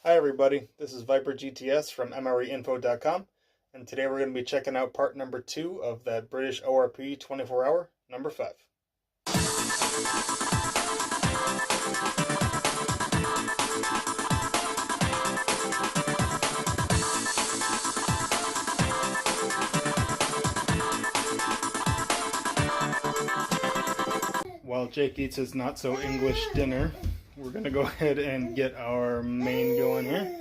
Hi everybody, this is Vipergts from MREinfo.com, and today we're going to be checking out part number 2 of that British ORP 24-hour, number 5. While Jake eats his not-so-English dinner, we're going to go ahead and get our main going here.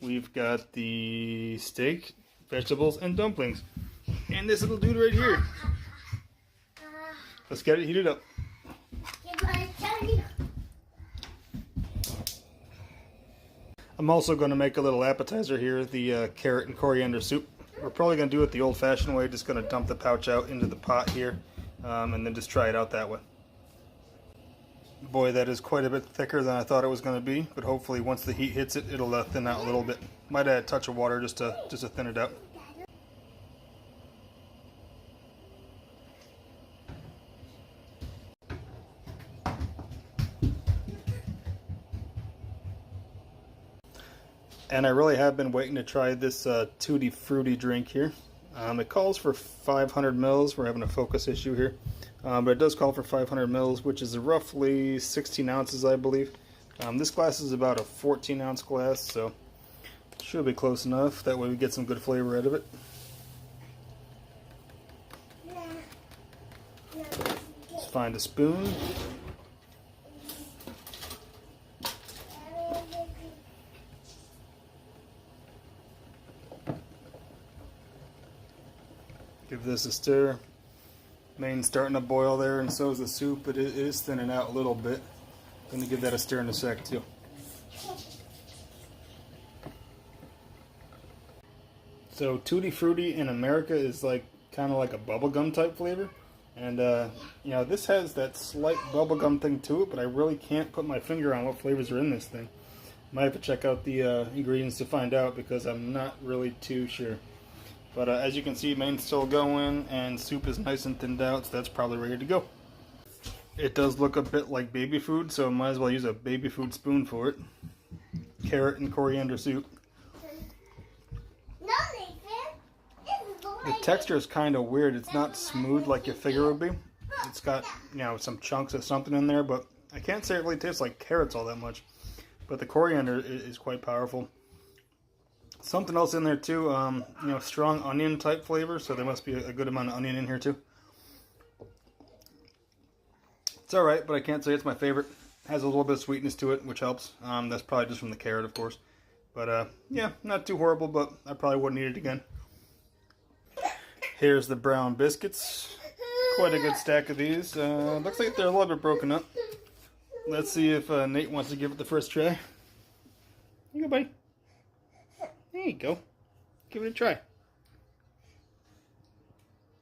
We've got the steak, vegetables, and dumplings. And this little dude right here. Let's get it heated up. I'm also going to make a little appetizer here, the carrot and coriander soup. We're probably going to do it the old-fashioned way, just going to dump the pouch out into the pot here, and then just try it out that way. Boy, that is quite a bit thicker than I thought it was going to be, but hopefully once the heat hits it, it'll thin out a little bit. Might add a touch of water just to thin it out. And I really have been waiting to try this Tutti Frutti drink here. It calls for 500 mils. We're having a focus issue here. But it does call for 500 mils, which is roughly 16 ounces, I believe. This glass is about a 14-ounce glass, so should be close enough. That way we get some good flavor out of it. Let's find a spoon. Give this a stir. Main's starting to boil there, and so is the soup, but it is thinning out a little bit. Going to give that a stir in a sec too. So Tutti Frutti in America is kind of like a bubblegum type flavor, and you know, this has that slight bubblegum thing to it, but I really can't put my finger on what flavors are in this thing. Might have to check out the ingredients to find out, because I'm not really too sure. But as you can see, main's still going, and soup is nice and thinned out, so that's probably ready to go. It does look a bit like baby food, so I might as well use a baby food spoon for it. Carrot and coriander soup. The texture is kind of weird. It's not smooth like you figure it would be. It's got, you know, some chunks of something in there, but I can't say it really tastes like carrots all that much. But the coriander is quite powerful. Something else in there too, you know, strong onion type flavor, so there must be a good amount of onion in here too. It's alright, but I can't say it's my favorite. It has a little bit of sweetness to it, which helps. That's probably just from the carrot, of course. But yeah, not too horrible, but I probably wouldn't eat it again. Here's the brown biscuits. Quite a good stack of these. Looks like they're a little bit broken up. Let's see if Nate wants to give it the first try. Here you go, buddy. There you go. Give it a try.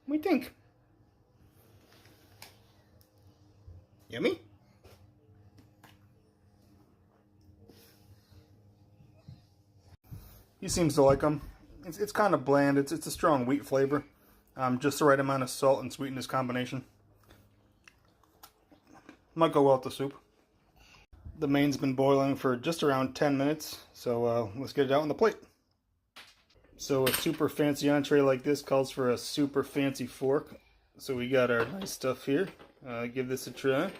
What do you think? Yummy? He seems to like them. It's kind of bland. It's a strong wheat flavor. Just the right amount of salt and sweetness combination. Might go well with the soup. The main's been boiling for just around 10 minutes, so let's get it out on the plate. So a super fancy entree like this calls for a super fancy fork. So we got our nice stuff here. Give this a try.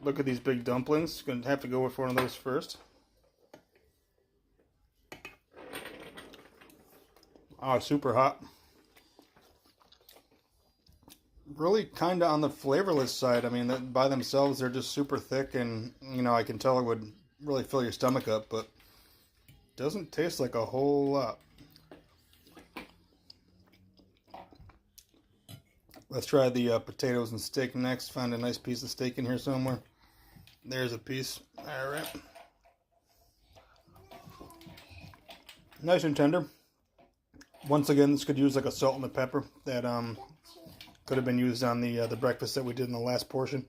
Look at these big dumplings. Going to have to go with one of those first. Oh, super hot. Really kind of on the flavorless side. I mean, by themselves they're just super thick, and you know, I can tell it would really fill your stomach up, but doesn't taste like a whole lot. Let's try the potatoes and steak next. Find a nice piece of steak in here somewhere. There's a piece. Alright. Nice and tender. Once again, this could use like a salt and a pepper that could have been used on the breakfast that we did in the last portion.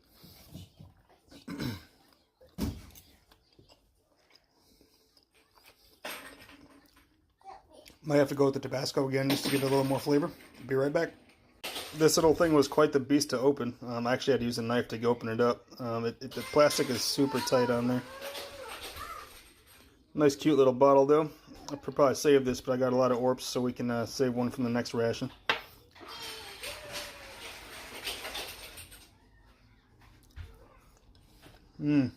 Might have to go with the Tabasco again just to give it a little more flavor. Be right back. This little thing was quite the beast to open. I actually had to use a knife to open it up. The plastic is super tight on there. Nice cute little bottle though. I'll probably save this, but I got a lot of ORPs, so we can save one from the next ration. I'm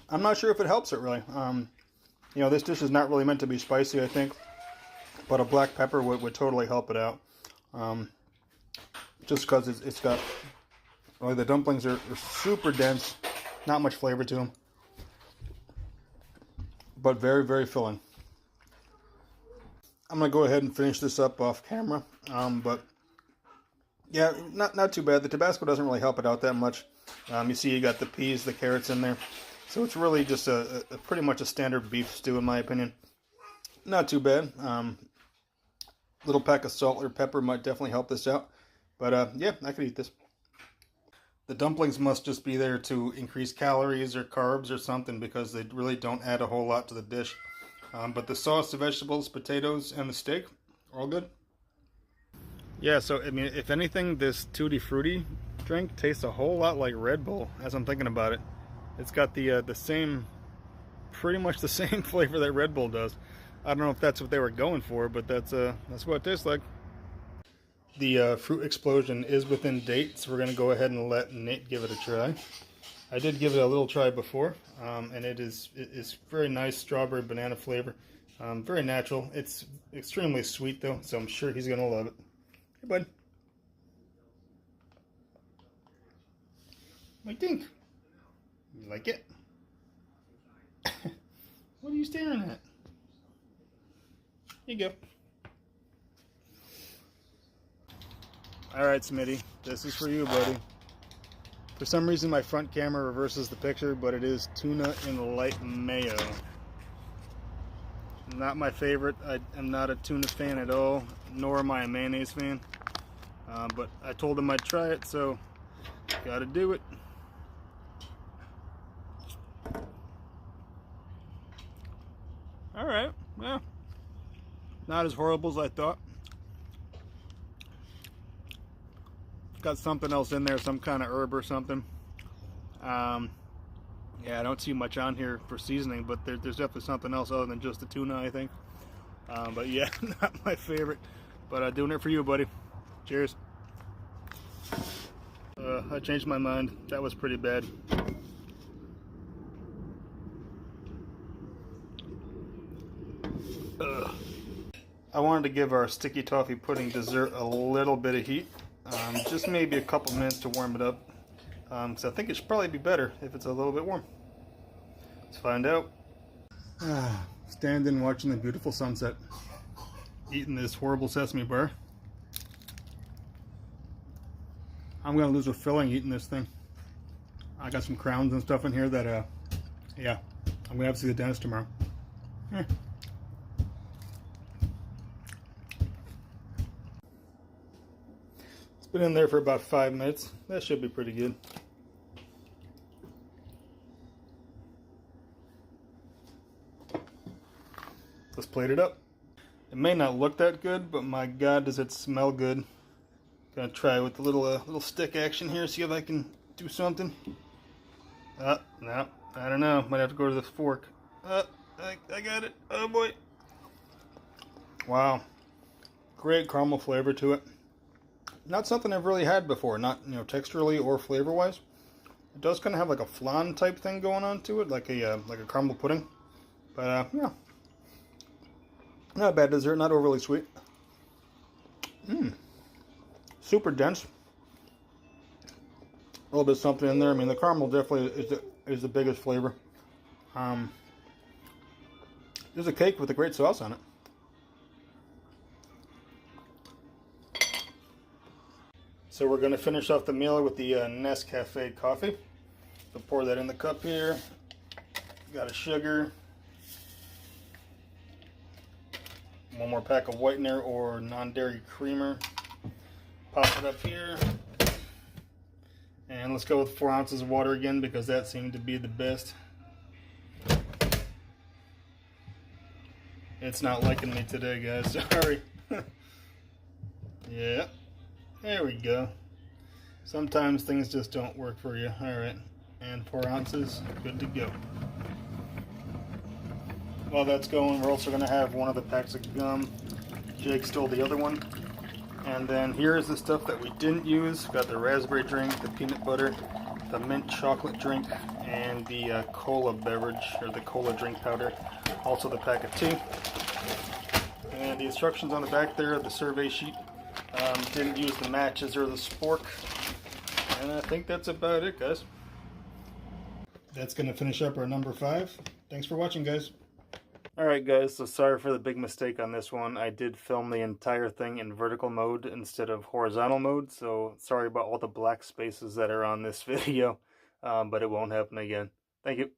not sure if it helps it really. You know, this dish is not really meant to be spicy, I think, but a black pepper would totally help it out. Just because it's got, well, the dumplings are super dense, not much flavor to them, but very, very filling. I'm gonna go ahead and finish this up off camera, but yeah, not too bad. The Tabasco doesn't really help it out that much. You see, you got the peas, the carrots in there, so it's really just a pretty much a standard beef stew, in my opinion. Not too bad. Little pack of salt or pepper might definitely help this out, but yeah, I could eat this. The dumplings must just be there to increase calories or carbs or something, because they really don't add a whole lot to the dish. But the sauce, the vegetables, potatoes, and the steak are all good. Yeah, so I mean, if anything, this Tutti Frutti drink tastes a whole lot like Red Bull as I'm thinking about it. It's got the same, pretty much the same flavor that Red Bull does. I don't know if that's what they were going for, but that's what it tastes like. The fruit explosion is within date, so we're going to go ahead and let Nate give it a try. I did give it a little try before, and it is very nice strawberry banana flavor. Very natural. It's extremely sweet though, so I'm sure he's going to love it. Hey bud. What do you think? You like it? What are you staring at? Here you go. Alright, Smitty, this is for you, buddy. For some reason my front camera reverses the picture, but it is tuna in light mayo. Not my favorite. I am not a tuna fan at all, nor am I a mayonnaise fan. But I told him I'd try it, so gotta do it. Alright, well, not as horrible as I thought. Got something else in there, some kind of herb or something. Yeah, I don't see much on here for seasoning, but there's definitely something else other than just the tuna, I think. But yeah, not my favorite. But doing it for you, buddy. Cheers. I changed my mind. That was pretty bad. I wanted to give our sticky toffee pudding dessert a little bit of heat. Just maybe a couple minutes to warm it up. So I think it should probably be better if it's a little bit warm. Let's find out. Standing watching the beautiful sunset. Eating this horrible sesame bar. I'm gonna lose a filling eating this thing. I got some crowns and stuff in here that, yeah, I'm gonna have to see the dentist tomorrow. It's been in there for about 5 minutes. That should be pretty good. Let's plate it up. It may not look that good, but my God, does it smell good. Gonna try with the little stick action here, see if I can do something. No, I don't know. Might have to go to the fork. I got it. Oh boy. Wow. Great caramel flavor to it. Not something I've really had before, not, you know, texturally or flavor-wise. It does kind of have like a flan type thing going on to it, like a caramel pudding. But yeah, not a bad dessert, not overly sweet. Super dense. A little bit of something in there. I mean, the caramel definitely is the biggest flavor. There's a cake with a great sauce on it. So we're going to finish off the meal with the Nescafe coffee. So pour that in the cup here. Got a sugar. One more pack of whitener or non-dairy creamer. Pop it up here. And let's go with 4 ounces of water again, because that seemed to be the best. It's not liking me today, guys. Sorry. Yeah. There we go. Sometimes things just don't work for you. Alright. And 4 ounces. Good to go. while that's going, we're also going to have one of the packs of gum. Jake stole the other one. And then here's the stuff that we didn't use. Got the raspberry drink, the peanut butter, the mint chocolate drink, and the cola beverage, or the cola drink powder. Also the pack of tea. And the instructions on the back there, the survey sheet. Didn't use the matches or the spork. And I think that's about it, guys. That's going to finish up our number 5. Thanks for watching, guys. Alright guys, so sorry for the big mistake on this one. I did film the entire thing in vertical mode instead of horizontal mode, so sorry about all the black spaces that are on this video, but it won't happen again. Thank you.